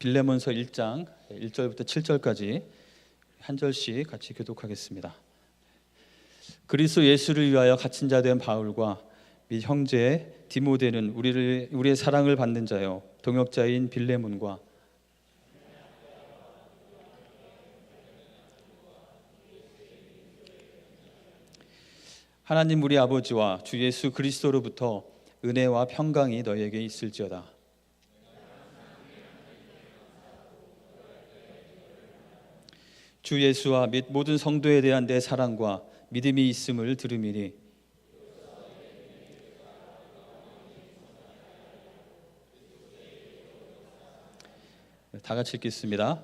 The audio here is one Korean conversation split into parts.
빌레몬서 1장 1절부터 7절까지 한 절씩 같이 교독하겠습니다. 그리스도 예수를 위하여 갇힌 자 된 바울과 및 형제 디모데는 우리의 사랑을 받는 자요 동역자인 빌레몬과 하나님 우리 아버지와 주 예수 그리스도로부터 은혜와 평강이 너희에게 있을지어다. 주 예수와 및 모든 성도에 대한 내 사랑과 믿음이 있음을 들음이니 다 같이 읽겠습니다.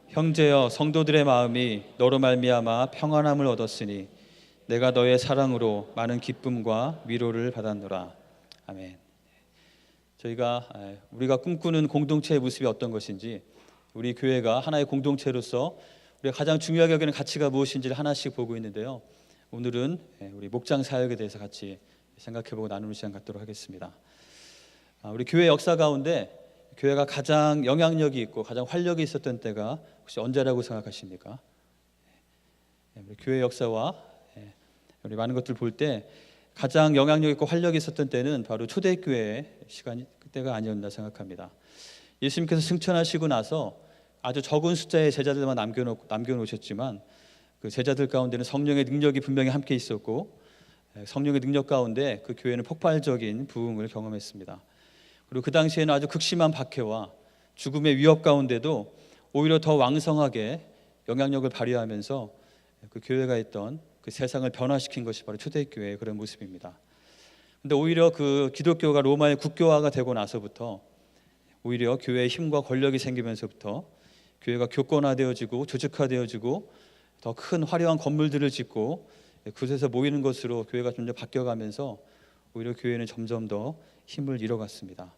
형제여 성도들의 마음이 너로 말미암아 평안함을 얻었으니 내가 너의 사랑으로 많은 기쁨과 위로를 받았노라. 아멘. 우리가 꿈꾸는 공동체의 모습이 어떤 것인지, 우리 교회가 하나의 공동체로서 우리가 가장 중요하게 여기는 가치가 무엇인지를 하나씩 보고 있는데요. 오늘은 우리 목장 사역에 대해서 같이 생각해보고 나누는 시간 갖도록 하겠습니다. 우리 교회 역사 가운데 교회가 가장 영향력이 있고 가장 활력이 있었던 때가 혹시 언제라고 생각하십니까? 우리 교회 역사와 우리 많은 것들 볼 때 가장 영향력 있고 활력이 있었던 때는 바로 초대교회의 시간이 그때가 아니었나 생각합니다. 예수님께서 승천하시고 나서 아주 적은 숫자의 제자들만 남겨놓으셨지만 그 제자들 가운데는 성령의 능력이 분명히 함께 있었고 성령의 능력 가운데 그 교회는 폭발적인 부흥을 경험했습니다. 그리고 그 당시에는 아주 극심한 박해와 죽음의 위협 가운데도 오히려 더 왕성하게 영향력을 발휘하면서 그 교회가 있던 그 세상을 변화시킨 것이 바로 초대교회의 그런 모습입니다. 그런데 오히려 그 기독교가 로마의 국교화가 되고 나서부터 오히려 교회에 힘과 권력이 생기면서부터 교회가 교권화되어지고 조직화되어지고 더 큰 화려한 건물들을 짓고 그곳에서 모이는 것으로 교회가 점점 바뀌어가면서 오히려 교회는 점점 더 힘을 잃어갔습니다.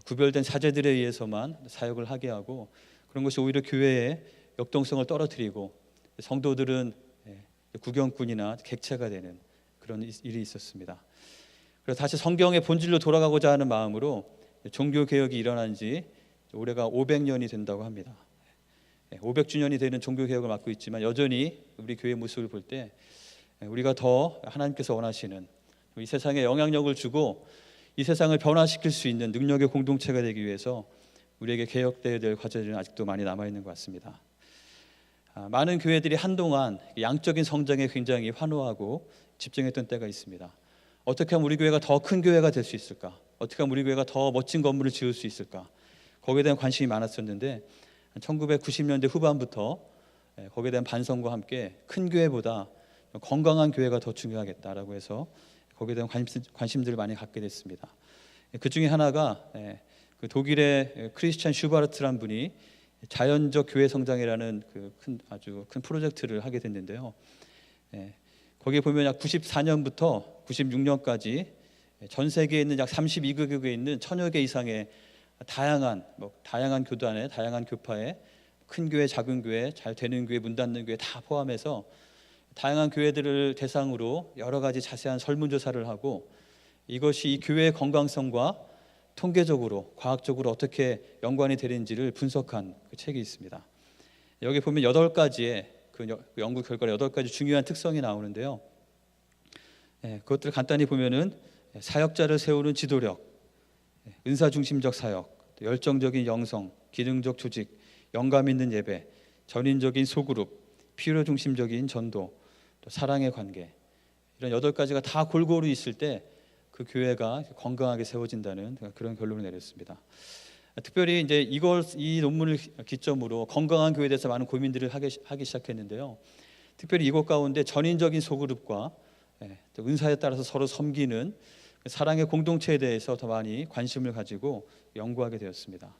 구별된 사제들에 의해서만 사역을 하게 하고 그런 것이 오히려 교회의 역동성을 떨어뜨리고 성도들은 구경꾼이나 객체가 되는 그런 일이 있었습니다. 그래서 다시 성경의 본질로 돌아가고자 하는 마음으로 종교개혁이 일어난 지 올해가 500년이 된다고 합니다. 500주년이 되는 종교개혁을 맡고 있지만 여전히 우리 교회의 모습을 볼 때 우리가 더 하나님께서 원하시는 이 세상에 영향력을 주고 이 세상을 변화시킬 수 있는 능력의 공동체가 되기 위해서 우리에게 개혁되어야 될 과제들은 아직도 많이 남아있는 것 같습니다. 많은 교회들이 한동안 양적인 성장에 굉장히 환호하고 집중했던 때가 있습니다. 어떻게 하면 우리 교회가 더 큰 교회가 될 수 있을까? 어떻게 하면 우리 교회가 더 멋진 건물을 지을 수 있을까? 거기에 대한 관심이 많았었는데 1990년대 후반부터 거기에 대한 반성과 함께 큰 교회보다 건강한 교회가 더 중요하겠다라고 해서 거기에 대한 관심들을 많이 갖게 됐습니다. 그 중에 하나가 그 독일의 크리스찬 슈바르트라는 분이 자연적 교회 성장이라는 아주 큰 프로젝트를 하게 됐는데요. 거기에 보면 약 94년부터 96년까지 전 세계에 있는 약 32개국에 있는 1000여 개 이상의 다양한 교단의 다양한 교파의 큰 교회, 작은 교회, 잘 되는 교회, 문 닫는 교회 다 포함해서 다양한 교회들을 대상으로 여러 가지 자세한 설문조사를 하고 이것이 이 교회의 건강성과 통계적으로, 과학적으로 어떻게 연관이 되는지를 분석한 그 책이 있습니다. 여기 보면 8가지의 그 연구 결과로 8가지 중요한 특성이 나오는데요. 그것들을 간단히 보면은 사역자를 세우는 지도력, 은사 중심적 사역, 열정적인 영성, 기능적 조직, 영감 있는 예배, 전인적인 소그룹, 필요 중심적인 전도, 또 사랑의 관계, 이런 8가지가 다 골고루 있을 때 그 교회가 건강하게 세워진다는 그런 결론을 내렸습니다. 특별히 이제 이 논문을 기점으로 건강한 교회에 대해서 많은 고민들을 하기 시작했는데요. 특별히 이것 가운데 전인적인 소그룹과 또 은사에 따라서 서로 섬기는 사랑의 공동체에 대해서 더 많이 관심을 가지고 연구하게 되었습니다.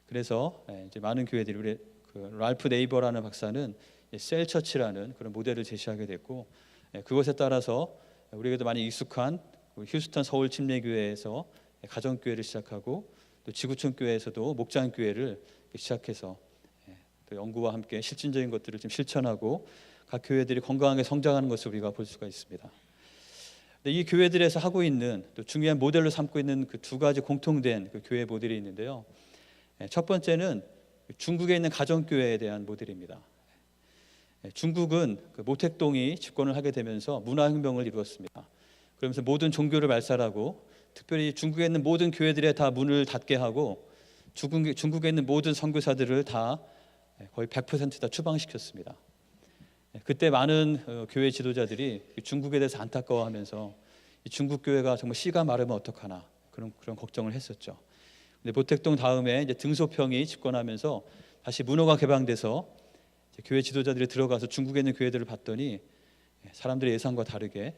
그래서 이제 많은 교회들이 우리 랄프 네이버라는 박사는 셀처치라는 그런 모델을 제시하게 됐고 그것에 따라서 우리에게도 많이 익숙한 휴스턴 서울 침례교회에서 가정교회를 시작하고 또 지구촌 교회에서도 목장교회를 시작해서 또 연구와 함께 실질적인 것들을 좀 실천하고 각 교회들이 건강하게 성장하는 것을 우리가 볼 수가 있습니다. 이 교회들에서 하고 있는 또 중요한 모델로 삼고 있는 그 2가지 공통된 그 교회 모델이 있는데요. 첫 번째는 중국에 있는 가정교회에 대한 모델입니다. 중국은 그 모택동이 집권을 하게 되면서 문화혁명을 이루었습니다. 그러면서 모든 종교를 말살하고, 특별히 중국에 있는 모든 교회들에 다 문을 닫게 하고, 중국에 있는 모든 선교사들을 다 거의 100% 다 추방시켰습니다. 그때 많은 교회 지도자들이 중국에 대해서 안타까워하면서 중국 교회가 정말 씨가 마르면 어떡하나 그런 걱정을 했었죠. 근데 모택동 다음에 이제 등소평이 집권하면서 다시 문호가 개방돼서 교회 지도자들이 들어가서 중국에 있는 교회들을 봤더니 사람들의 예상과 다르게,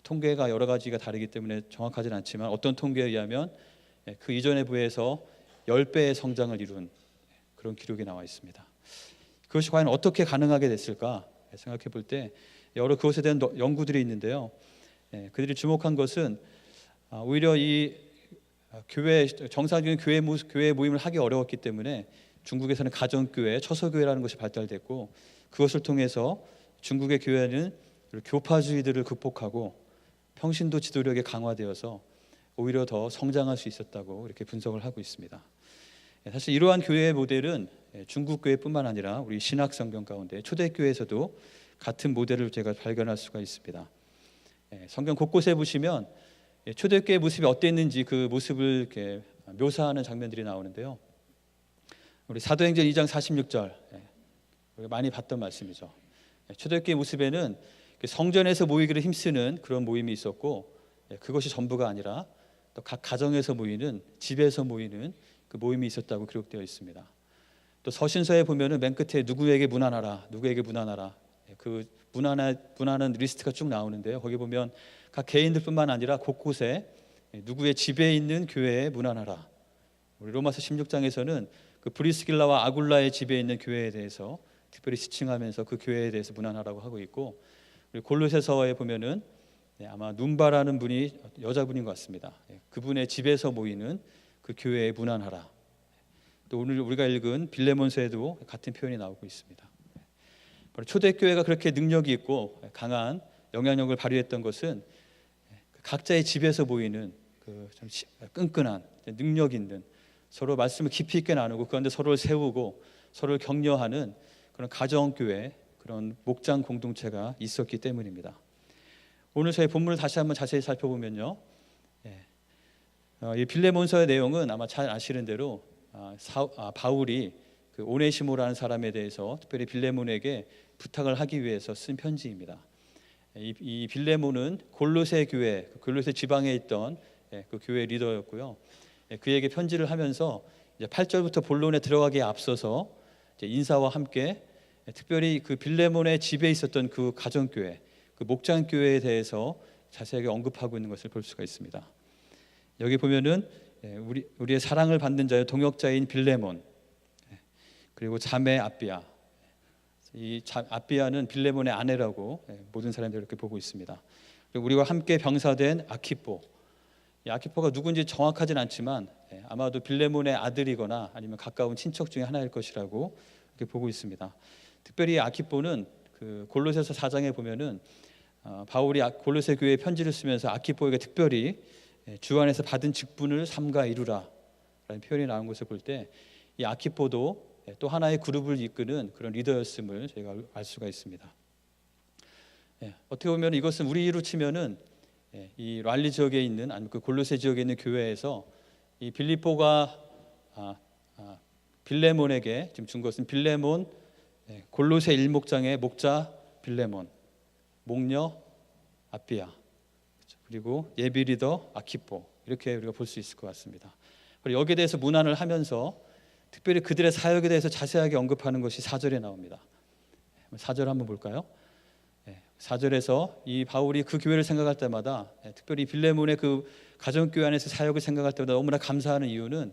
통계가 여러 가지가 다르기 때문에 정확하지는 않지만 어떤 통계에 의하면 그 이전에 비해서 10배의 성장을 이룬 그런 기록이 나와 있습니다. 그것이 과연 어떻게 가능하게 됐을까 생각해 볼 때 여러 그것에 대한 연구들이 있는데요. 그들이 주목한 것은 오히려 이 교회, 정상적인 교회 모임을 하기 어려웠기 때문에 중국에서는 가정교회, 처소교회라는 것이 발달됐고, 그것을 통해서 중국의 교회는 교파주의들을 극복하고 평신도 지도력이 강화되어서 오히려 더 성장할 수 있었다고 이렇게 분석을 하고 있습니다. 사실 이러한 교회의 모델은 중국 교회뿐만 아니라 우리 신약 성경 가운데 초대교회에서도 같은 모델을 제가 발견할 수가 있습니다. 성경 곳곳에 보시면 초대교회 모습이 어땠는지 그 모습을 이렇게 묘사하는 장면들이 나오는데요. 우리 사도행전 2장 46절 많이 봤던 말씀이죠. 초대교회 모습에는 성전에서 모이기를 힘쓰는 그런 모임이 있었고, 그것이 전부가 아니라 또 각 가정에서 모이는, 집에서 모이는 그 모임이 있었다고 기록되어 있습니다. 또 서신서에 보면은 맨 끝에 누구에게 문안하라, 누구에게 문안하라, 그 문안하는 리스트가 쭉 나오는데요. 거기 보면 각 개인들뿐만 아니라 곳곳에 누구의 집에 있는 교회에 문안하라. 우리 로마서 16장에서는 그 브리스길라와 아굴라의 집에 있는 교회에 대해서 특별히 지칭하면서 그 교회에 대해서 문안하라고 하고 있고, 그리고 골로새서에 보면은 아마 눈바라는 분이 여자분인 것 같습니다. 그분의 집에서 모이는 그 교회에 문안하라. 또 오늘 우리가 읽은 빌레몬서에도 같은 표현이 나오고 있습니다. 바로 초대교회가 그렇게 능력이 있고 강한 영향력을 발휘했던 것은 각자의 집에서 모이는 그 좀 끈끈한 능력 있는, 서로 말씀을 깊이 있게 나누고 그 가운데 서로를 세우고 서로를 격려하는 그런 가정교회, 그런 목장 공동체가 있었기 때문입니다. 오늘 저희 본문을 다시 한번 자세히 살펴보면요, 이 빌레몬서의 내용은 아마 잘 아시는 대로 바울이 그 오네시모라는 사람에 대해서 특별히 빌레몬에게 부탁을 하기 위해서 쓴 편지입니다. 이 빌레몬은 골로새 교회, 골로새 지방에 있던 그 교회 리더였고요. 그에게 편지를 하면서 이제 8절부터 본론에 들어가기에 앞서서 이제 인사와 함께 특별히 그 빌레몬의 집에 있었던 그 가정교회, 그 목장교회에 대해서 자세하게 언급하고 있는 것을 볼 수가 있습니다. 여기 보면은 우리의 사랑을 받는 자의 동역자인 빌레몬, 그리고 자매 아비아. 이 아비아는 빌레몬의 아내라고 모든 사람들이 이렇게 보고 있습니다. 그리고 우리와 함께 병사된 아키포. 이 아키포가 누군지 정확하진 않지만 아마도 빌레몬의 아들이거나 아니면 가까운 친척 중에 하나일 것이라고 이렇게 보고 있습니다. 특별히 아키포는 그 골로새서 4장에 보면은 바울이 골로새 교회에 편지를 쓰면서 아키포에게 특별히 주 안에서 받은 직분을 삼가 이루라 라는 표현이 나온 것을 볼 때 이 아키포도 또 하나의 그룹을 이끄는 그런 리더였음을 저희가 알 수가 있습니다. 어떻게 보면 이것은 우리로 치면은 이 랄리 지역에 있는, 아니면 그 골로새 지역에 있는 교회에서 이 빌립보가 빌레몬에게 지금 준 것은 빌레몬 골로새 일목장의 목자 빌레몬, 목녀 아비아, 그리고 예비 리더 아키포, 이렇게 우리가 볼 수 있을 것 같습니다. 그리고 여기에 대해서 문안을 하면서 특별히 그들의 사역에 대해서 자세하게 언급하는 것이 4절에 나옵니다. 4절 한번 볼까요? 4절에서 이 바울이 그 교회를 생각할 때마다, 특별히 빌레몬의 그 가정교회 안에서 사역을 생각할 때마다 너무나 감사하는 이유는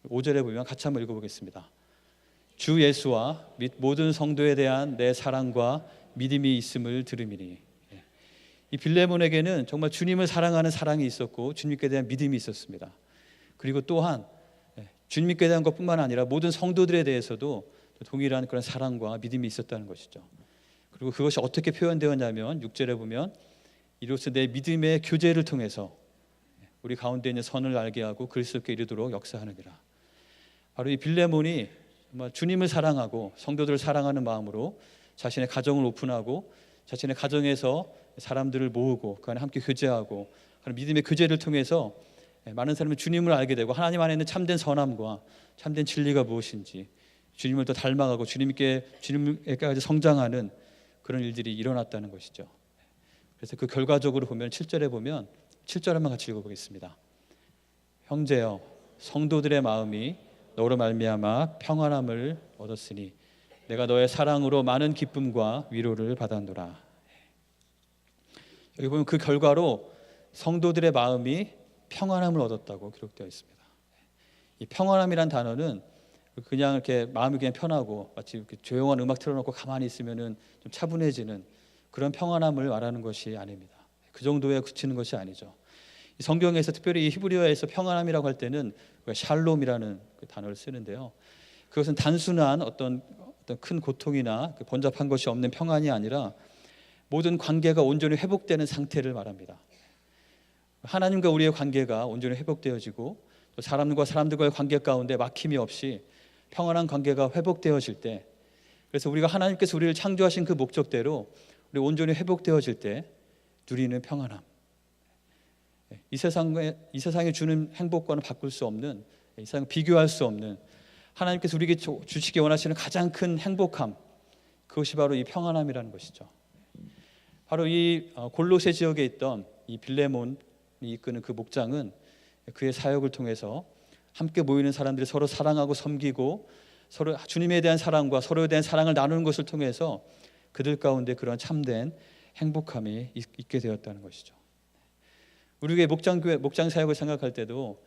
5절에 보면 같이 한번 읽어보겠습니다. 주 예수와 및 모든 성도에 대한 내 사랑과 믿음이 있음을 들음이니. 이 빌레몬에게는 정말 주님을 사랑하는 사랑이 있었고 주님께 대한 믿음이 있었습니다. 그리고 또한 주님께 대한 것뿐만 아니라 모든 성도들에 대해서도 동일한 그런 사랑과 믿음이 있었다는 것이죠. 그리고 그것이 어떻게 표현되었냐면 6절에 보면 이로써 내 믿음의 교제를 통해서 우리 가운데 있는 선을 알게 하고 그리스도께 이르도록 역사하느니라. 바로 이 빌레몬이 정말 주님을 사랑하고 성도들을 사랑하는 마음으로 자신의 가정을 오픈하고 자신의 가정에서 사람들을 모으고 그 안에 함께 교제하고 그런 믿음의 교제를 통해서 많은 사람이 주님을 알게 되고 하나님 안에 있는 참된 선함과 참된 진리가 무엇인지 주님을 더 닮아가고 주님께까지 성장하는 그런 일들이 일어났다는 것이죠. 그래서 그 결과적으로 보면 7절에 보면 7절 한번 같이 읽어보겠습니다. 형제여 성도들의 마음이 너로 말미암아 평안함을 얻었으니 내가 너의 사랑으로 많은 기쁨과 위로를 받았노라. 여기 보면 그 결과로 성도들의 마음이 평안함을 얻었다고 기록되어 있습니다. 이 평안함이란 단어는 그냥 이렇게 마음이 그냥 편하고 마치 이렇게 조용한 음악 틀어놓고 가만히 있으면은 좀 차분해지는 그런 평안함을 말하는 것이 아닙니다. 그 정도에 그치는 것이 아니죠. 이 성경에서 특별히 이 히브리어에서 평안함이라고 할 때는 샬롬이라는 그 단어를 쓰는데요. 그것은 단순한 어떤 큰 고통이나 번잡한 것이 없는 평안이 아니라 모든 관계가 온전히 회복되는 상태를 말합니다. 하나님과 우리의 관계가 온전히 회복되어지고 또 사람과 사람들과의 관계 가운데 막힘이 없이 평안한 관계가 회복되어질 때, 그래서 우리가 하나님께서 우리를 창조하신 그 목적대로 우리 온전히 회복되어질 때 누리는 평안함, 이 세상에 주는 행복과는 바꿀 수 없는, 이 세상 비교할 수 없는 하나님께서 우리에게 주시기 원하시는 가장 큰 행복함, 그것이 바로 이 평안함이라는 것이죠. 바로 이 골로새 지역에 있던 이 빌레몬이 이끄는 그 목장은 그의 사역을 통해서 함께 모이는 사람들이 서로 사랑하고 섬기고 서로 주님에 대한 사랑과 서로에 대한 사랑을 나누는 것을 통해서 그들 가운데 그런 참된 행복함이 있게 되었다는 것이죠. 우리의 목장 사역을 생각할 때도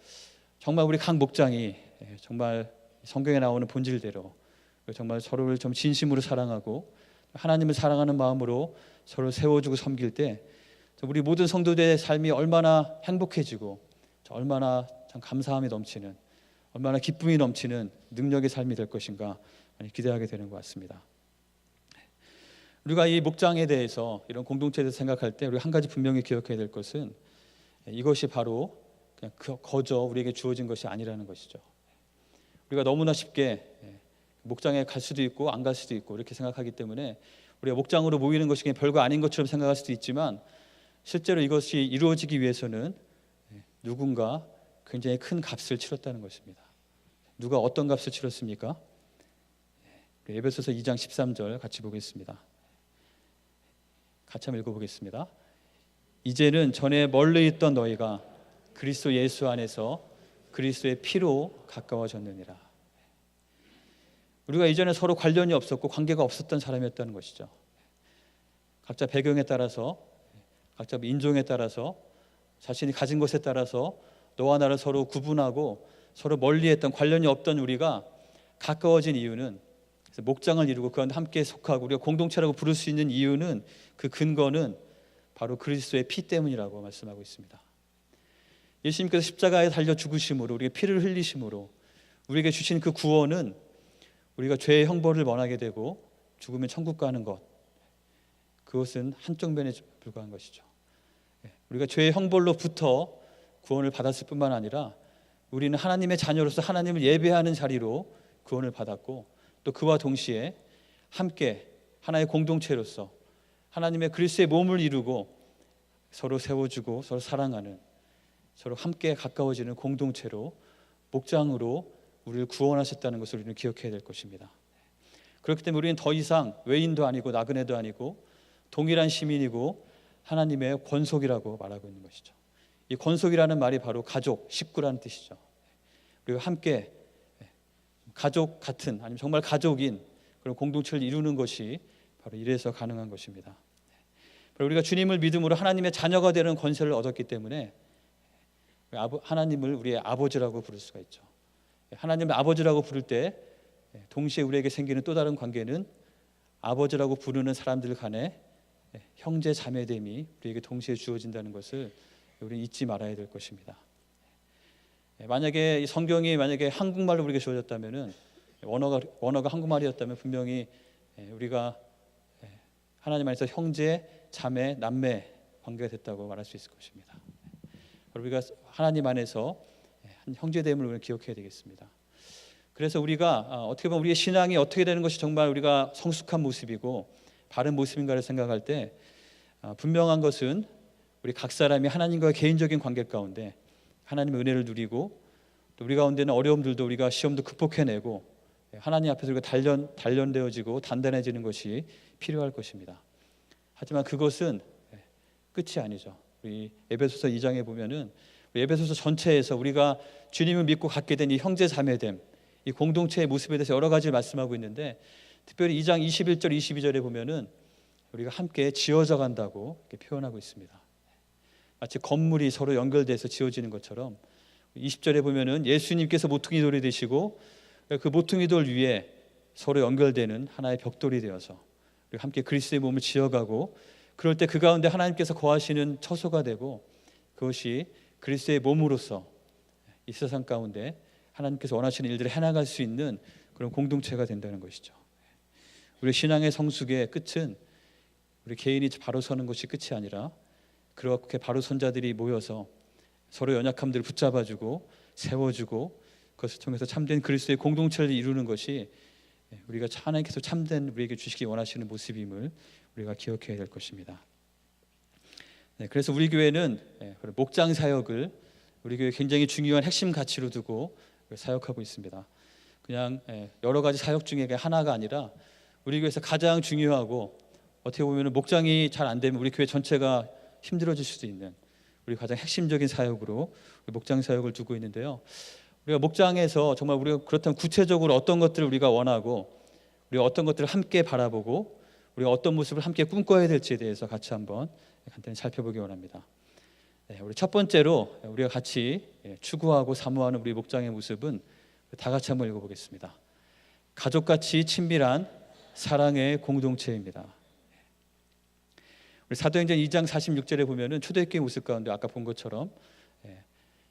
정말 우리 각 목장이 정말 성경에 나오는 본질대로 정말 서로를 좀 진심으로 사랑하고 하나님을 사랑하는 마음으로 서로 세워주고 섬길 때 우리 모든 성도들의 삶이 얼마나 행복해지고 얼마나 참 감사함이 넘치는, 얼마나 기쁨이 넘치는 능력의 삶이 될 것인가 많이 기대하게 되는 것 같습니다. 우리가 이 목장에 대해서, 이런 공동체에 대해서 생각할 때 우리가 한 가지 분명히 기억해야 될 것은 이것이 바로 그냥 거저 우리에게 주어진 것이 아니라는 것이죠. 우리가 너무나 쉽게 목장에 갈 수도 있고 안 갈 수도 있고 이렇게 생각하기 때문에 우리가 목장으로 모이는 것이 그냥 별거 아닌 것처럼 생각할 수도 있지만, 실제로 이것이 이루어지기 위해서는 누군가 굉장히 큰 값을 치렀다는 것입니다. 누가 어떤 값을 치렀습니까? 에베소서 2장 13절 같이 보겠습니다. 같이 한번 읽어보겠습니다. 이제는 전에 멀리 있던 너희가 그리스도 예수 안에서 그리스도의 피로 가까워졌느니라. 우리가 이전에 서로 관련이 없었고 관계가 없었던 사람이었다는 것이죠. 각자 배경에 따라서, 각자 인종에 따라서, 자신이 가진 것에 따라서 너와 나를 서로 구분하고 서로 멀리했던, 관련이 없던 우리가 가까워진 이유는, 그래서 목장을 이루고 그 안에 함께 속하고 우리가 공동체라고 부를 수 있는 이유는, 그 근거는 바로 그리스도의 피 때문이라고 말씀하고 있습니다. 예수님께서 십자가에 달려 죽으심으로, 우리의 피를 흘리심으로 우리에게 주신 그 구원은 우리가 죄의 형벌을 면하게 되고 죽으면 천국 가는 것, 그것은 한쪽 면에 불과한 것이죠. 우리가 죄의 형벌로부터 구원을 받았을 뿐만 아니라 우리는 하나님의 자녀로서 하나님을 예배하는 자리로 구원을 받았고, 또 그와 동시에 함께 하나의 공동체로서 하나님의 그리스도의 몸을 이루고 서로 세워주고 서로 사랑하는, 서로 함께 가까워지는 공동체로, 목장으로 우리를 구원하셨다는 것을 우리는 기억해야 될 것입니다. 그렇기 때문에 우리는 더 이상 외인도 아니고 나그네도 아니고 동일한 시민이고 하나님의 권속이라고 말하고 있는 것이죠. 이 권속이라는 말이 바로 가족, 식구라는 뜻이죠. 우리가 함께 가족 같은, 아니면 정말 가족인 그런 공동체를 이루는 것이 바로 이래서 가능한 것입니다. 우리가 주님을 믿음으로 하나님의 자녀가 되는 권세를 얻었기 때문에 하나님을 우리의 아버지라고 부를 수가 있죠. 하나님을 아버지라고 부를 때 동시에 우리에게 생기는 또 다른 관계는 아버지라고 부르는 사람들 간의 형제 자매됨이 우리에게 동시에 주어진다는 것을 우리는 잊지 말아야 될 것입니다. 만약에 성경이 한국말로 우리에게 주어졌다면은, 원어가 한국말이었다면 분명히 우리가 하나님 안에서 형제, 자매, 남매 관계가 됐다고 말할 수 있을 것입니다. 우리가 하나님 안에서 한 형제됨을 우리는 기억해야 되겠습니다. 그래서 우리가 어떻게 보면 우리의 신앙이 어떻게 되는 것이 정말 우리가 성숙한 모습이고 바른 모습인가를 생각할 때 분명한 것은 우리 각 사람이 하나님과의 개인적인 관계 가운데 하나님의 은혜를 누리고 또 우리 가운데는 어려움들도 우리가 시험도 극복해내고 하나님 앞에서 우리가 단련되어지고 단단해지는 것이 필요할 것입니다. 하지만 그것은 끝이 아니죠. 우리 에베소서 2장에 보면은 에베소서 전체에서 우리가 주님을 믿고 갖게 된 이 형제 자매됨, 이 공동체의 모습에 대해서 여러 가지를 말씀하고 있는데 특별히 2장 21절 22절에 보면은 우리가 함께 지어져 간다고 이렇게 표현하고 있습니다. 마치 건물이 서로 연결돼서 지어지는 것처럼 20절에 보면은 예수님께서 모퉁이 돌이 되시고 그 모퉁이 돌 위에 서로 연결되는 하나의 벽돌이 되어서 우리가 함께 그리스도의 몸을 지어가고 그럴 때 그 가운데 하나님께서 거하시는 처소가 되고 그것이 그리스도의 몸으로서 이 세상 가운데 하나님께서 원하시는 일들을 해나갈 수 있는 그런 공동체가 된다는 것이죠. 우리 신앙의 성숙의 끝은 우리 개인이 바로 서는 것이 끝이 아니라 그렇게 바로 선 자들이 모여서 서로 연약함들을 붙잡아주고 세워주고 그것을 통해서 참된 그리스도의 공동체를 이루는 것이 우리가 하나님께서 참된 우리에게 주시기 원하시는 모습임을 우리가 기억해야 될 것입니다. 그래서 우리 교회는 목장 사역을 우리 교회 굉장히 중요한 핵심 가치로 두고 사역하고 있습니다. 그냥 여러 가지 사역 중에 하나가 아니라 우리 교회에서 가장 중요하고 어떻게 보면 목장이 잘 안 되면 우리 교회 전체가 힘들어질 수도 있는 우리 가장 핵심적인 사역으로 목장 사역을 두고 있는데요. 우리가 목장에서 정말 우리가 그렇다면 구체적으로 어떤 것들을 우리가 원하고 우리가 어떤 것들을 함께 바라보고 우리가 어떤 모습을 함께 꿈꿔야 될지에 대해서 같이 한번 간단히 살펴보기 원합니다. 우리 첫 번째로 우리가 같이 추구하고 사모하는 우리 목장의 모습은 다 같이 한번 읽어보겠습니다. 가족같이 친밀한 사랑의 공동체입니다. 우리 사도행전 2장 46절에 보면은 초대교회 모습 가운데 아까 본 것처럼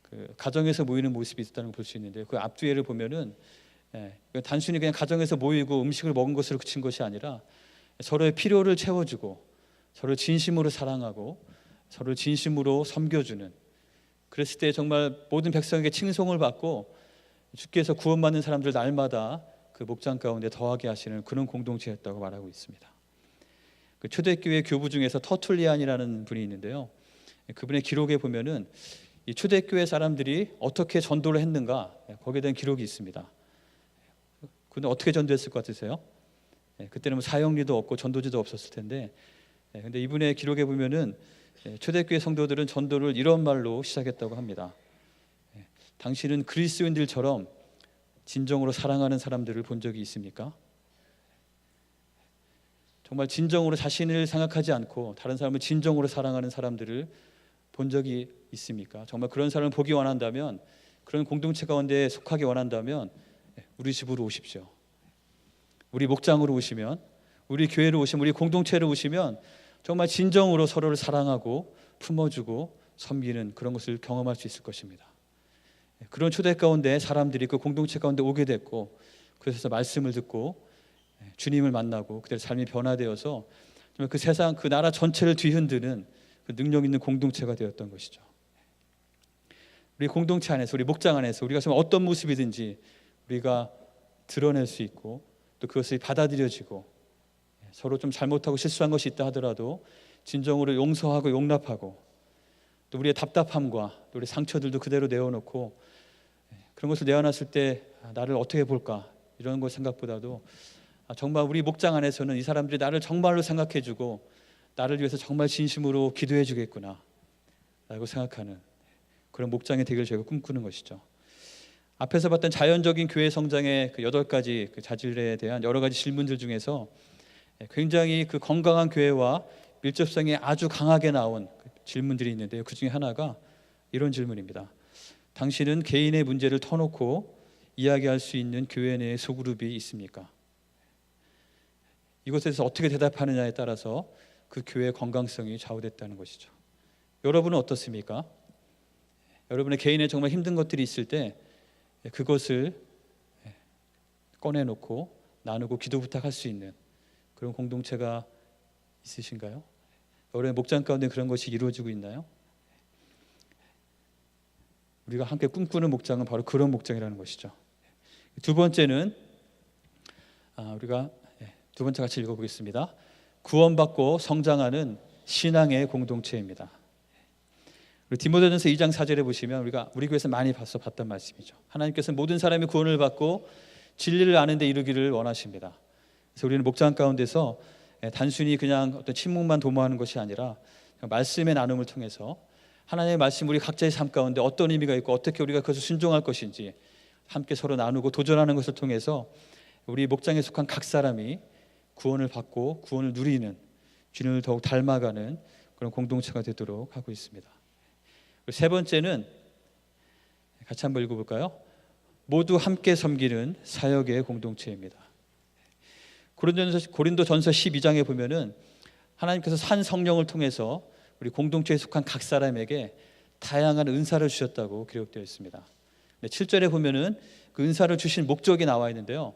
그 가정에서 모이는 모습이 있었다는 걸 볼 수 있는데 그 앞뒤에를 보면은 단순히 그냥 가정에서 모이고 음식을 먹은 것으로 그친 것이 아니라 서로의 필요를 채워주고 서로를 진심으로 사랑하고 서로를 진심으로 섬겨주는 그랬을 때 정말 모든 백성에게 칭송을 받고 주께서 구원받는 사람들 날마다 그 목장 가운데 더하게 하시는 그런 공동체였다고 말하고 있습니다. 그 초대교회 교부 중에서 터툴리안이라는 분이 있는데요. 그분의 기록에 보면은 이 초대교회 사람들이 어떻게 전도를 했는가 거기에 대한 기록이 있습니다. 근데 어떻게 전도했을 것 같으세요? 그때는 뭐 사형리도 없고 전도지도 없었을 텐데 근데 이분의 기록에 보면은 초대교회 성도들은 전도를 이런 말로 시작했다고 합니다. 당신은 그리스도인들처럼 진정으로 사랑하는 사람들을 본 적이 있습니까? 정말 진정으로 자신을 생각하지 않고 다른 사람을 진정으로 사랑하는 사람들을 본 적이 있습니까? 정말 그런 사람을 보기 원한다면 그런 공동체 가운데 속하기 원한다면 우리 집으로 오십시오. 우리 목장으로 오시면 우리 교회로 오시면 우리 공동체로 오시면 정말 진정으로 서로를 사랑하고 품어주고 섬기는 그런 것을 경험할 수 있을 것입니다. 그런 초대 가운데 사람들이 그 공동체 가운데 오게 됐고 그래서 말씀을 듣고 주님을 만나고 그들의 삶이 변화되어서 정말 그 세상 그 나라 전체를 뒤흔드는 그 능력 있는 공동체가 되었던 것이죠. 우리 공동체 안에서 우리 목장 안에서 우리가 정말 어떤 모습이든지 우리가 드러낼 수 있고 또 그것이 받아들여지고 서로 좀 잘못하고 실수한 것이 있다 하더라도 진정으로 용서하고 용납하고 또 우리의 답답함과 또 우리 상처들도 그대로 내어놓고 그런 것을 내어놨을 때 나를 어떻게 볼까 이런 것 생각보다도 정말 우리 목장 안에서는 이 사람들이 나를 정말로 생각해주고 나를 위해서 정말 진심으로 기도해 주겠구나 라고 생각하는 그런 목장이 되기를 저희가 꿈꾸는 것이죠. 앞에서 봤던 자연적인 교회 성장의 그 8가지 그 자질에 대한 여러 가지 질문들 중에서 굉장히 그 건강한 교회와 밀접성이 아주 강하게 나온 질문들이 있는데요. 그 중에 하나가 이런 질문입니다. 당신은 개인의 문제를 터놓고 이야기할 수 있는 교회 내에 소그룹이 있습니까? 이것에 대해서 어떻게 대답하느냐에 따라서 그 교회의 건강성이 좌우됐다는 것이죠. 여러분은 어떻습니까? 여러분의 개인의 정말 힘든 것들이 있을 때 그것을 꺼내놓고 나누고 기도 부탁할 수 있는 그런 공동체가 있으신가요? 여러분의 목장 가운데 그런 것이 이루어지고 있나요? 우리가 함께 꿈꾸는 목장은 바로 그런 목장이라는 것이죠. 두 번째는 우리가 두 번째 같이 읽어보겠습니다. 구원받고 성장하는 신앙의 공동체입니다. 디모데전서 2장 4절에 보시면 우리 교회에서 많이 봤던 말씀이죠. 하나님께서 모든 사람이 구원을 받고 진리를 아는 데 이르기를 원하십니다. 그래서 우리는 목장 가운데서 단순히 그냥 어떤 침묵만 도모하는 것이 아니라 말씀의 나눔을 통해서 하나님의 말씀 우리 각자의 삶 가운데 어떤 의미가 있고 어떻게 우리가 그것을 순종할 것인지 함께 서로 나누고 도전하는 것을 통해서 우리 목장에 속한 각 사람이 구원을 받고 구원을 누리는, 주님을 더욱 닮아가는 그런 공동체가 되도록 하고 있습니다. 그리고 세 번째는 같이 한번 읽어볼까요? 모두 함께 섬기는 사역의 공동체입니다. 고린도전서 12장에 보면은 하나님께서 산 성령을 통해서 우리 공동체에 속한 각 사람에게 다양한 은사를 주셨다고 기록되어 있습니다. 7절에 보면은 그 은사를 주신 목적이 나와 있는데요.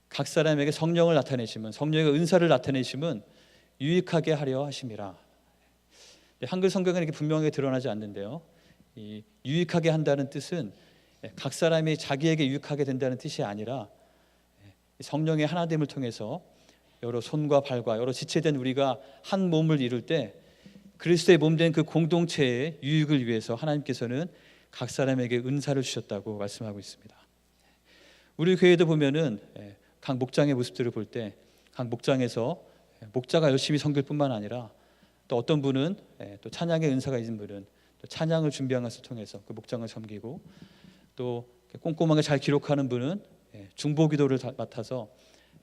각 사람에게 성령을 나타내심은, 성령의 은사를 나타내심은 유익하게 하려 하심이라. 한글 성경에는 이렇게 분명하게 드러나지 않는데요. 이 유익하게 한다는 뜻은 각 사람이 자기에게 유익하게 된다는 뜻이 아니라 성령의 하나됨을 통해서 여러 손과 발과 여러 지체된 우리가 한 몸을 이룰 때 그리스도의 몸된 그 공동체의 유익을 위해서 하나님께서는 각 사람에게 은사를 주셨다고 말씀하고 있습니다. 우리 교회도 보면은 각 목장의 모습들을 볼 때 각 목장에서 목자가 열심히 섬길 뿐만 아니라 또 어떤 분은 또 찬양의 은사가 있는 분은 또 찬양을 준비한 것을 통해서 그 목장을 섬기고, 또 꼼꼼하게 잘 기록하는 분은 중보기도를 맡아서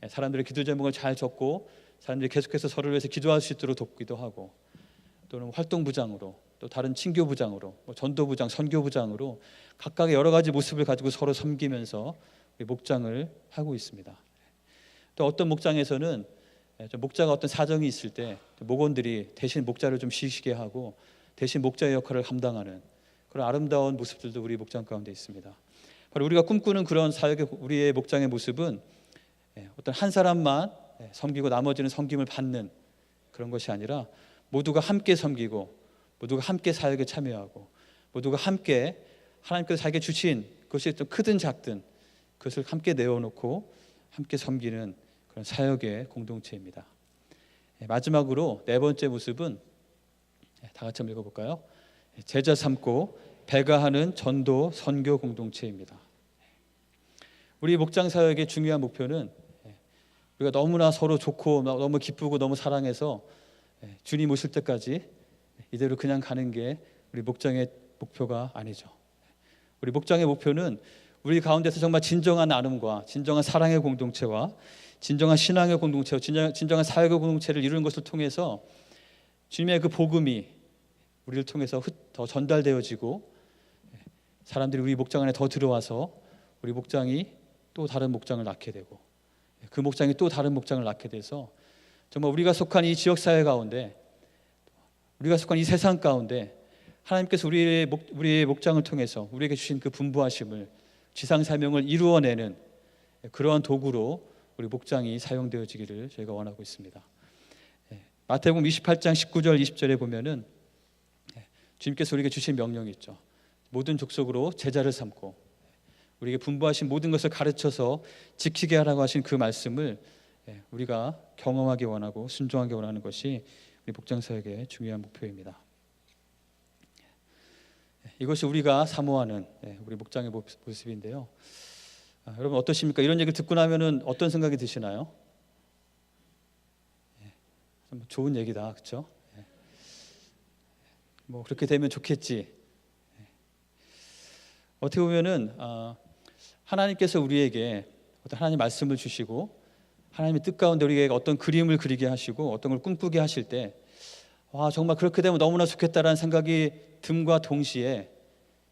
사람들의 기도 제목을 잘 적고 사람들이 계속해서 서로를 위해서 기도할 수 있도록 돕기도 하고, 또는 활동부장으로, 또 다른 친교부장으로, 전도부장, 선교부장으로 각각의 여러 가지 모습을 가지고 서로 섬기면서 목장을 하고 있습니다. 또 어떤 목장에서는 목자가 어떤 사정이 있을 때 목원들이 대신 목자를 좀 쉬시게 하고 대신 목자의 역할을 감당하는 그런 아름다운 모습들도 우리 목장 가운데 있습니다. 바로 우리가 꿈꾸는 그런 사역의 우리의 목장의 모습은 어떤 한 사람만 섬기고 나머지는 섬김을 받는 그런 것이 아니라 모두가 함께 섬기고 모두가 함께 사역에 참여하고 모두가 함께 하나님께서 자기에게 주신 그것이 좀 크든 작든 그것을 함께 내어놓고 함께 섬기는 그런 사역의 공동체입니다. 마지막으로 네 번째 모습은 다 같이 한번 읽어볼까요? 제자 삼고 배가하는 전도 선교 공동체입니다. 우리 목장 사역의 중요한 목표는 우리가 너무나 서로 좋고 너무 기쁘고 너무 사랑해서 주님 오실 때까지 이대로 그냥 가는 게 우리 목장의 목표가 아니죠. 우리 목장의 목표는 우리 가운데서 정말 진정한 나눔과 진정한 사랑의 공동체와 진정한 신앙의 공동체와 진정한 사역의 공동체를 이루는 것을 통해서 주님의 그 복음이 우리를 통해서 더 전달되어지고 사람들이 우리 목장 안에 더 들어와서 우리 목장이 또 다른 목장을 낳게 되고 그 목장이 또 다른 목장을 낳게 돼서 정말 우리가 속한 이 지역사회 가운데, 우리가 속한 이 세상 가운데 하나님께서 우리의 목장을 통해서 우리에게 주신 그 분부하심을, 지상사명을 이루어내는 그러한 도구로 우리 목장이 사용되어지기를 저희가 원하고 있습니다. 마태복음 28장 19절 20절에 보면은 주님께서 우리에게 주신 명령이 있죠. 모든 족속으로 제자를 삼고 우리에게 분부하신 모든 것을 가르쳐서 지키게 하라고 하신 그 말씀을 우리가 경험하기 원하고 순종하기 원하는 것이 우리 목장사역의 중요한 목표입니다. 이것이 우리가 사모하는 우리 목장의 모습인데요. 여러분 어떠십니까? 이런 얘기를 듣고 나면은 어떤 생각이 드시나요? 좋은 얘기다, 그렇죠? 뭐 그렇게 되면 좋겠지. 어떻게 보면은 하나님께서 우리에게 어떤 하나님 말씀을 주시고 하나님의 뜻 가운데 우리에게 어떤 그림을 그리게 하시고 어떤 걸 꿈꾸게 하실 때 와, 정말 그렇게 되면 너무나 좋겠다라는 생각이 듦과 동시에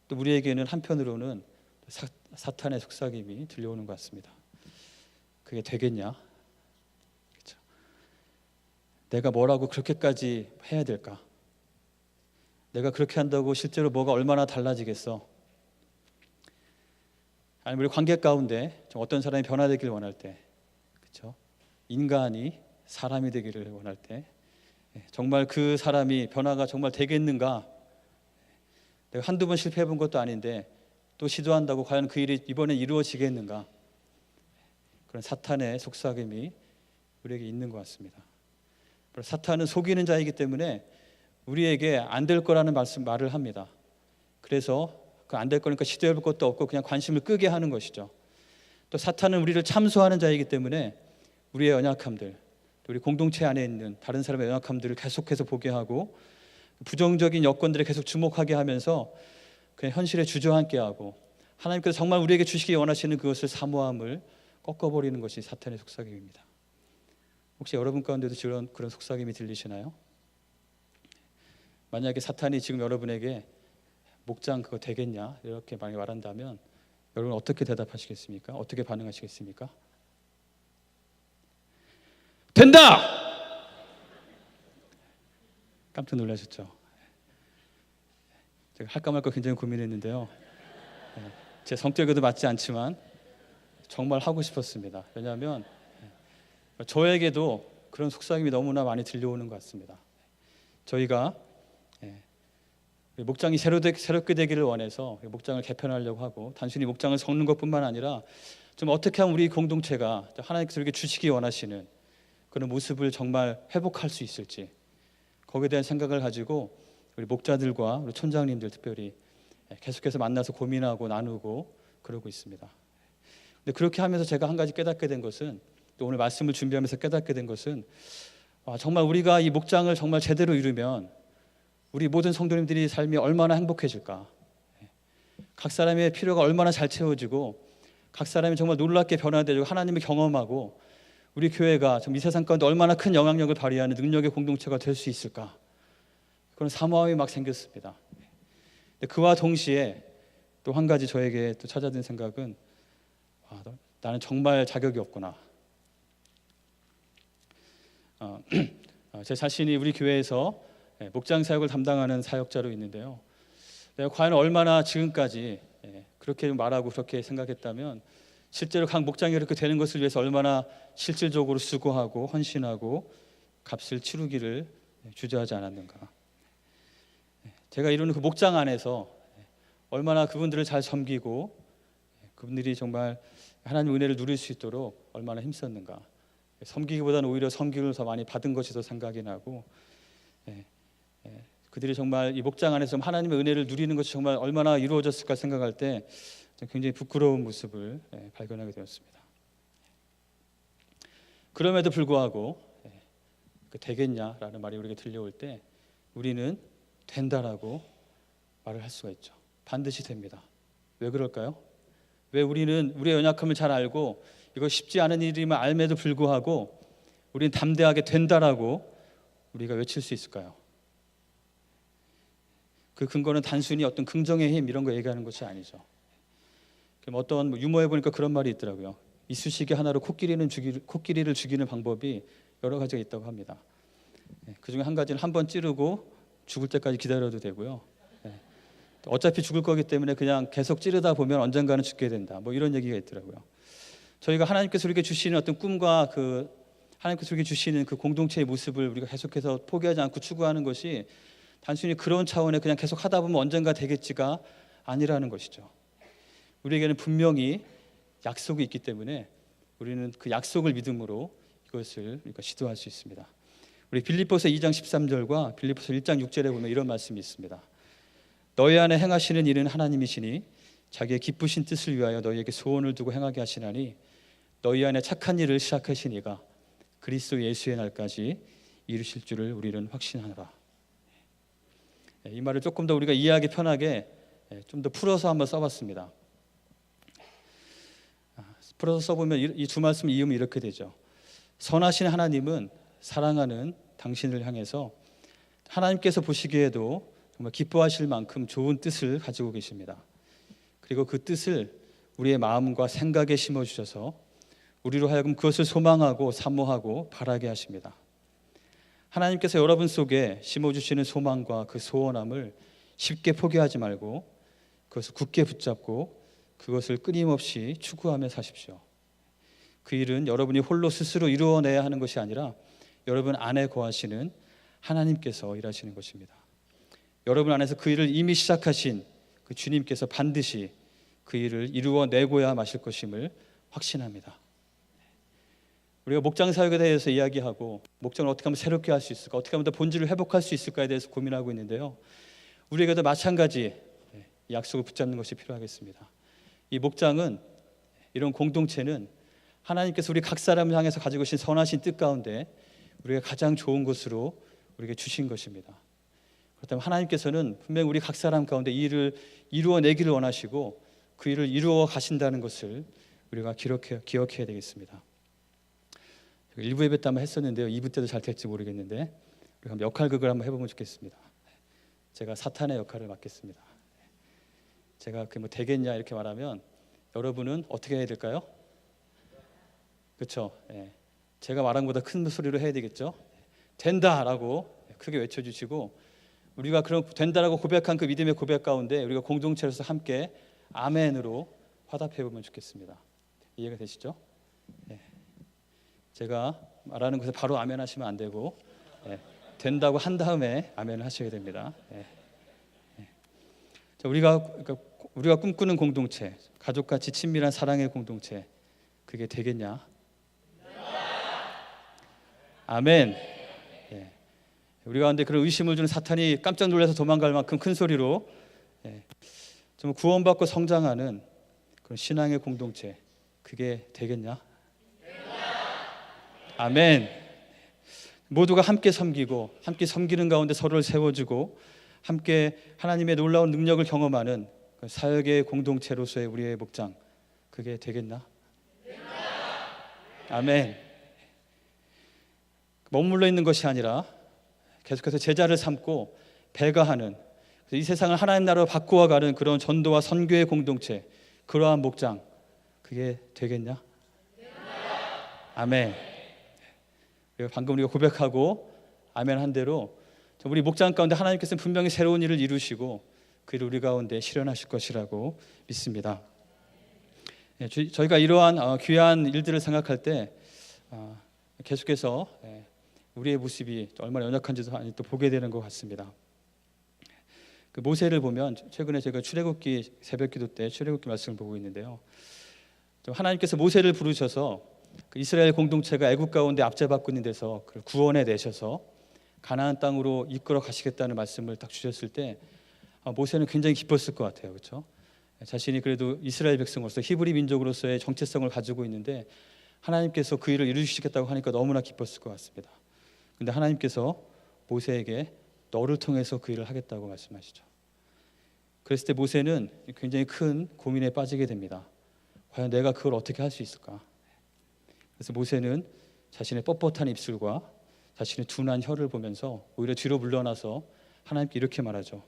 또 우리에게는 한편으로는 사탄의 속삭임이 들려오는 것 같습니다. 그게 되겠냐? 그렇죠? 내가 뭐라고 그렇게까지 해야 될까? 내가 그렇게 한다고 실제로 뭐가 얼마나 달라지겠어? 아니면 우리 관계 가운데 어떤 사람이 변화되길 원할 때, 그렇죠? 인간이 사람이 되기를 원할 때 정말 그 사람이 변화가 정말 되겠는가? 내가 한두 번 실패해 본 것도 아닌데 또 시도한다고 과연 그 일이 이번에 이루어지겠는가? 그런 사탄의 속삭임이 우리에게 있는 것 같습니다. 사탄은 속이는 자이기 때문에 우리에게 안 될 거라는 말을 합니다. 그래서 그 안 될 거니까 시도해 볼 것도 없고 그냥 관심을 끄게 하는 것이죠. 또 사탄은 우리를 참소하는 자이기 때문에 우리의 연약함들, 우리 공동체 안에 있는 다른 사람의 연약함들을 계속해서 보게 하고 부정적인 여건들에 계속 주목하게 하면서 그냥 현실에 주저앉게 하고 하나님께서 정말 우리에게 주시기 원하시는 그것을 사모함을 꺾어버리는 것이 사탄의 속삭임입니다. 혹시 여러분 가운데도 그런 속삭임이 들리시나요? 만약에 사탄이 지금 여러분에게 목장 그거 되겠냐 이렇게 많이 말한다면 여러분 어떻게 대답하시겠습니까? 어떻게 반응하시겠습니까? 된다! 깜짝 놀라셨죠? 제가 할까 말까 굉장히 고민했는데요. 제 성격에도 맞지 않지만 정말 하고 싶었습니다. 왜냐하면 저에게도 그런 속삭임이 너무나 많이 들려오는 것 같습니다. 저희가 목장이 새롭게 되기를 원해서 목장을 개편하려고 하고 단순히 목장을 섞는 것뿐만 아니라 좀 어떻게 하면 우리 공동체가 하나님께서 우리에게 주시기 원하시는 그런 모습을 정말 회복할 수 있을지 거기에 대한 생각을 가지고 우리 목자들과 우리 촌장님들 특별히 계속해서 만나서 고민하고 나누고 그러고 있습니다. 근데 그렇게 하면서 제가 한 가지 깨닫게 된 것은 또 오늘 말씀을 준비하면서 깨닫게 된 것은 정말 우리가 이 목장을 정말 제대로 이루면 우리 모든 성도님들이 삶이 얼마나 행복해질까. 각 사람의 필요가 얼마나 잘 채워지고 각 사람이 정말 놀랍게 변화되고 하나님을 경험하고 우리 교회가 이 세상 가운데 얼마나 큰 영향력을 발휘하는 능력의 공동체가 될 수 있을까. 그런 사모함이 막 생겼습니다. 그와 동시에 또 한 가지 저에게 또 찾아든 생각은 나는 정말 자격이 없구나. 제 자신이 우리 교회에서 목장 사역을 담당하는 사역자로 있는데요. 내가 과연 얼마나 지금까지 그렇게 말하고 그렇게 생각했다면 실제로 각 목장이 그렇게 되는 것을 위해서 얼마나 실질적으로 수고하고 헌신하고 값을 치르기를 주저하지 않았는가. 제가 이루는 그 목장 안에서 얼마나 그분들을 잘 섬기고 그분들이 정말 하나님의 은혜를 누릴 수 있도록 얼마나 힘썼는가. 섬기기보다는 오히려 섬기를 더 많이 받은 것이 더 생각이 나고 그들이 정말 이 목장 안에서 하나님의 은혜를 누리는 것이 정말 얼마나 이루어졌을까 생각할 때 굉장히 부끄러운 모습을 발견하게 되었습니다. 그럼에도 불구하고 되겠냐라는 말이 우리에게 들려올 때 우리는 된다라고 말을 할 수가 있죠. 반드시 됩니다. 왜 그럴까요? 왜 우리는 우리의 연약함을 잘 알고 이거 쉽지 않은 일임을 알매도 불구하고 우리는 담대하게 된다라고 우리가 외칠 수 있을까요? 그 근거는 단순히 어떤 긍정의 힘 이런 거 얘기하는 것이 아니죠. 어떤 유머에 보니까 그런 말이 있더라고요. 이쑤시개 하나로 코끼리를 죽이는 방법이 여러 가지가 있다고 합니다. 그중에 한 가지는 한 번 찌르고 죽을 때까지 기다려도 되고요. 어차피 죽을 거기 때문에 그냥 계속 찌르다 보면 언젠가는 죽게 된다. 뭐 이런 얘기가 있더라고요. 저희가 하나님께서 우리에게 주시는 어떤 꿈과 하나님께서 우리에게 주시는 그 공동체의 모습을 우리가 계속해서 포기하지 않고 추구하는 것이 단순히 그런 차원에 그냥 계속 하다 보면 언젠가 되겠지가 아니라는 것이죠. 우리에게는 분명히 약속이 있기 때문에 우리는 그 약속을 믿음으로 이것을 우리가 시도할 수 있습니다. 우리 빌립보서 2장 13절과 빌립보서 1장 6절에 보면 이런 말씀이 있습니다. 너희 안에 행하시는 일은 하나님이시니 자기의 기쁘신 뜻을 위하여 너희에게 소원을 두고 행하게 하시나니 너희 안에 착한 일을 시작하신 이가 그리스도 예수의 날까지 이루실 줄을 우리는 확신하노라. 이 말을 조금 더 우리가 이해하기 편하게 좀 더 풀어서 한번 써봤습니다. 풀어서 써보면 이 두 말씀 이으면 이렇게 되죠. 선하신 하나님은 사랑하는 당신을 향해서 하나님께서 보시기에도 정말 기뻐하실 만큼 좋은 뜻을 가지고 계십니다. 그리고 그 뜻을 우리의 마음과 생각에 심어주셔서 우리로 하여금 그것을 소망하고 사모하고 바라게 하십니다. 하나님께서 여러분 속에 심어주시는 소망과 그 소원함을 쉽게 포기하지 말고 그것을 굳게 붙잡고 그것을 끊임없이 추구하며 사십시오. 그 일은 여러분이 홀로 스스로 이루어내야 하는 것이 아니라 여러분 안에 거하시는 하나님께서 일하시는 것입니다. 여러분 안에서 그 일을 이미 시작하신 그 주님께서 반드시 그 일을 이루어내고야 마실 것임을 확신합니다. 우리가 목장 사역에 대해서 이야기하고 목장을 어떻게 하면 새롭게 할 수 있을까, 어떻게 하면 더 본질을 회복할 수 있을까에 대해서 고민하고 있는데요. 우리에게도 마찬가지 약속을 붙잡는 것이 필요하겠습니다. 이 목장은, 이런 공동체는 하나님께서 우리 각 사람을 향해서 가지고 계신 선하신 뜻 가운데 우리가 가장 좋은 것으로 우리에게 주신 것입니다. 그렇다면 하나님께서는 분명히 우리 각 사람 가운데 이 일을 이루어내기를 원하시고 그 일을 이루어 가신다는 것을 우리가 기억해야 되겠습니다. 1부 예배 때 한번 했었는데요. 2부 때도 잘 될지 모르겠는데 우리가 역할극을 한번 해보면 좋겠습니다. 제가 사탄의 역할을 맡겠습니다. 제가 그게 뭐 되겠냐 이렇게 말하면 여러분은 어떻게 해야 될까요? 그렇죠? 제가 말한 것보다 큰 소리로 해야 되겠죠? 된다라고 크게 외쳐주시고, 우리가 그런 된다라고 고백한 그 믿음의 고백 가운데 우리가 공동체로서 함께 아멘으로 화답해 보면 좋겠습니다. 이해가 되시죠? 제가 말하는 것에 바로 아멘 하시면 안 되고 된다고 한 다음에 아멘을 하셔야 됩니다. 자, 우리가 꿈꾸는 공동체, 가족같이 친밀한 사랑의 공동체, 그게 되겠냐? 아멘. 우리 가운데 그런 의심을 주는 사탄이 깜짝 놀라서 도망갈 만큼 큰 소리로 좀 구원받고 성장하는 그런 신앙의 공동체, 그게 되겠냐? 아멘. 모두가 함께 섬기고 함께 섬기는 가운데 서로를 세워주고 함께 하나님의 놀라운 능력을 경험하는 사역의 공동체로서의 우리의 목장, 그게 되겠나? 아멘. 머물러 있는 것이 아니라 계속해서 제자를 삼고 배가하는, 이 세상을 하나님 나라로 바꾸어가는 그런 전도와 선교의 공동체, 그러한 목장, 그게 되겠냐? 아멘. 방금 우리가 고백하고 아멘 한 대로 우리 목장 가운데 하나님께서는 분명히 새로운 일을 이루시고 그 일을 우리 가운데 실현하실 것이라고 믿습니다. 저희가 이러한 귀한 일들을 생각할 때 계속해서 우리의 모습이 얼마나 연약한지도 또 보게 되는 것 같습니다. 그 모세를 보면, 최근에 제가 출애굽기 새벽기도 때 출애굽기 말씀을 보고 있는데요, 하나님께서 모세를 부르셔서 그 이스라엘 공동체가 애굽 가운데 압제받고 있는 데서 그를 구원해 내셔서 가나안 땅으로 이끌어 가시겠다는 말씀을 딱 주셨을 때 모세는 굉장히 기뻤을 것 같아요. 그렇죠? 자신이 그래도 이스라엘 백성으로서 히브리 민족으로서의 정체성을 가지고 있는데 하나님께서 그 일을 이루시겠다고 하니까 너무나 기뻤을 것 같습니다. 그런데 하나님께서 모세에게 너를 통해서 그 일을 하겠다고 말씀하시죠. 그랬을 때 모세는 굉장히 큰 고민에 빠지게 됩니다. 과연 내가 그걸 어떻게 할 수 있을까? 그래서 모세는 자신의 뻣뻣한 입술과 자신의 둔한 혀를 보면서 오히려 뒤로 물러나서 하나님께 이렇게 말하죠.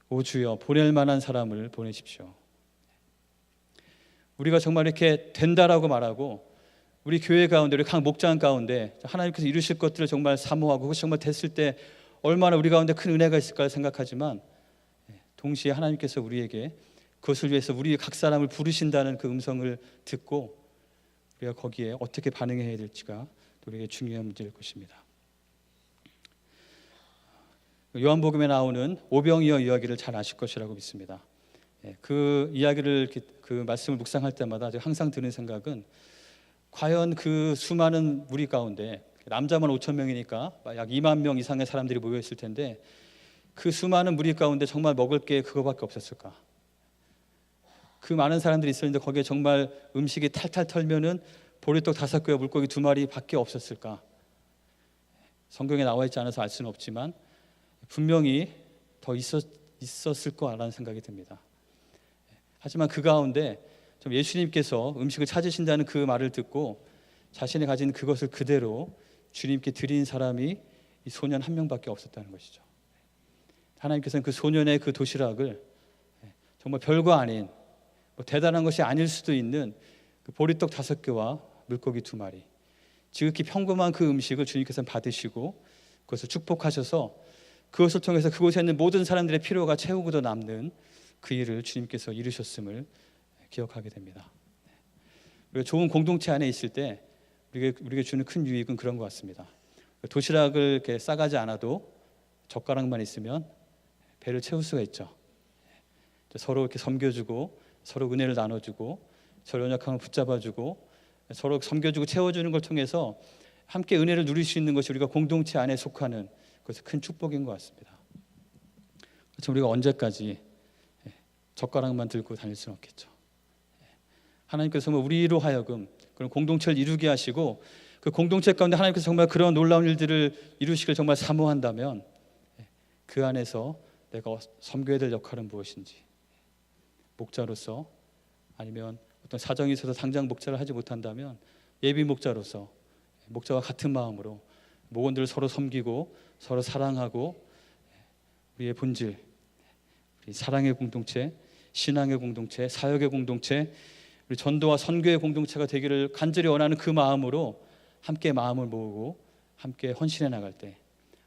오 주여, 보낼 만한 사람을 보내십시오. 우리가 정말 이렇게 된다라고 말하고 우리 교회 가운데, 우리 각 목장 가운데 하나님께서 이루실 것들을 정말 사모하고 그것이 정말 됐을 때 얼마나 우리 가운데 큰 은혜가 있을까 생각하지만, 동시에 하나님께서 우리에게 그것을 위해서 우리 각 사람을 부르신다는 그 음성을 듣고 우리가 거기에 어떻게 반응해야 될지가 우리에게 중요한 문제일 것입니다. 요한복음에 나오는 오병이어 이야기를 잘 아실 것이라고 믿습니다. 그 이야기를, 그 말씀을 묵상할 때마다 제가 항상 드는 생각은, 과연 그 수많은 무리 가운데 남자만 5천 명이니까 약 2만 명 이상의 사람들이 모여 있을 텐데 그 수많은 무리 가운데 정말 먹을 게 그거밖에 없었을까? 그 많은 사람들이 있었는데 거기에 정말 음식이 탈탈 털면은 보리떡 5개와 물고기 2마리밖에 없었을까? 성경에 나와 있지 않아서 알 수는 없지만 분명히 더 있었을 거라는 생각이 듭니다. 하지만 그 가운데 좀 예수님께서 음식을 찾으신다는 그 말을 듣고 자신이 가진 그것을 그대로 주님께 드린 사람이 이 소년 한 명밖에 없었다는 것이죠. 하나님께서는 그 소년의 그 도시락을 정말 별거 아닌, 뭐 대단한 것이 아닐 수도 있는 그 보리떡 5개와 물고기 2마리, 지극히 평범한 그 음식을 주님께서는 받으시고 그것을 축복하셔서 그것을 통해서 그곳에 있는 모든 사람들의 필요가 채우고도 남는 그 일을 주님께서 이루셨음을 기억하게 됩니다. 우리가 좋은 공동체 안에 있을 때 우리에게 주는 큰 유익은 그런 것 같습니다. 도시락을 이렇게 싸가지 않아도 젓가락만 있으면 배를 채울 수가 있죠. 서로 이렇게 섬겨주고 서로 은혜를 나눠주고 서로 연약함을 붙잡아주고 서로 섬겨주고 채워주는 걸 통해서 함께 은혜를 누릴 수 있는 것이 우리가 공동체 안에 속하는 그것이 큰 축복인 것 같습니다. 그렇죠. 우리가 언제까지 젓가락만 들고 다닐 수는 없겠죠. 하나님께서 정말 우리로 하여금 그런 공동체를 이루게 하시고 그 공동체 가운데 하나님께서 정말 그런 놀라운 일들을 이루시길 정말 사모한다면 그 안에서 내가 섬겨야 될 역할은 무엇인지, 목자로서 아니면 어떤 사정이 있어서 당장 목자를 하지 못한다면 예비 목자로서 목자와 같은 마음으로 목원들을 서로 섬기고 서로 사랑하고 우리의 본질, 우리 사랑의 공동체, 신앙의 공동체, 사역의 공동체, 우리 전도와 선교의 공동체가 되기를 간절히 원하는 그 마음으로 함께 마음을 모으고 함께 헌신해 나갈 때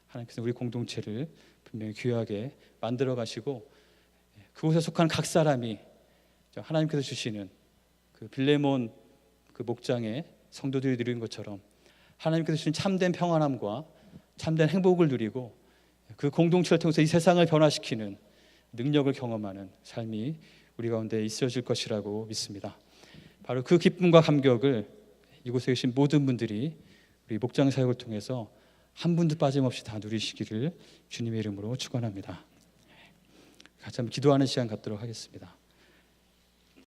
하나님께서 우리 공동체를 분명히 귀하게 만들어 가시고 그곳에 속한 각 사람이 하나님께서 주시는 그 빌레몬 그 목장의 성도들이 누린 것처럼 하나님께서 주신 참된 평안함과 참된 행복을 누리고 그 공동체를 통해서 이 세상을 변화시키는 능력을 경험하는 삶이 우리 가운데 있어질 것이라고 믿습니다. 바로 그 기쁨과 감격을 이곳에 계신 모든 분들이 우리 목장 사역을 통해서 한 분도 빠짐없이 다 누리시기를 주님의 이름으로 축원합니다. 같이 한번 기도하는 시간 갖도록 하겠습니다.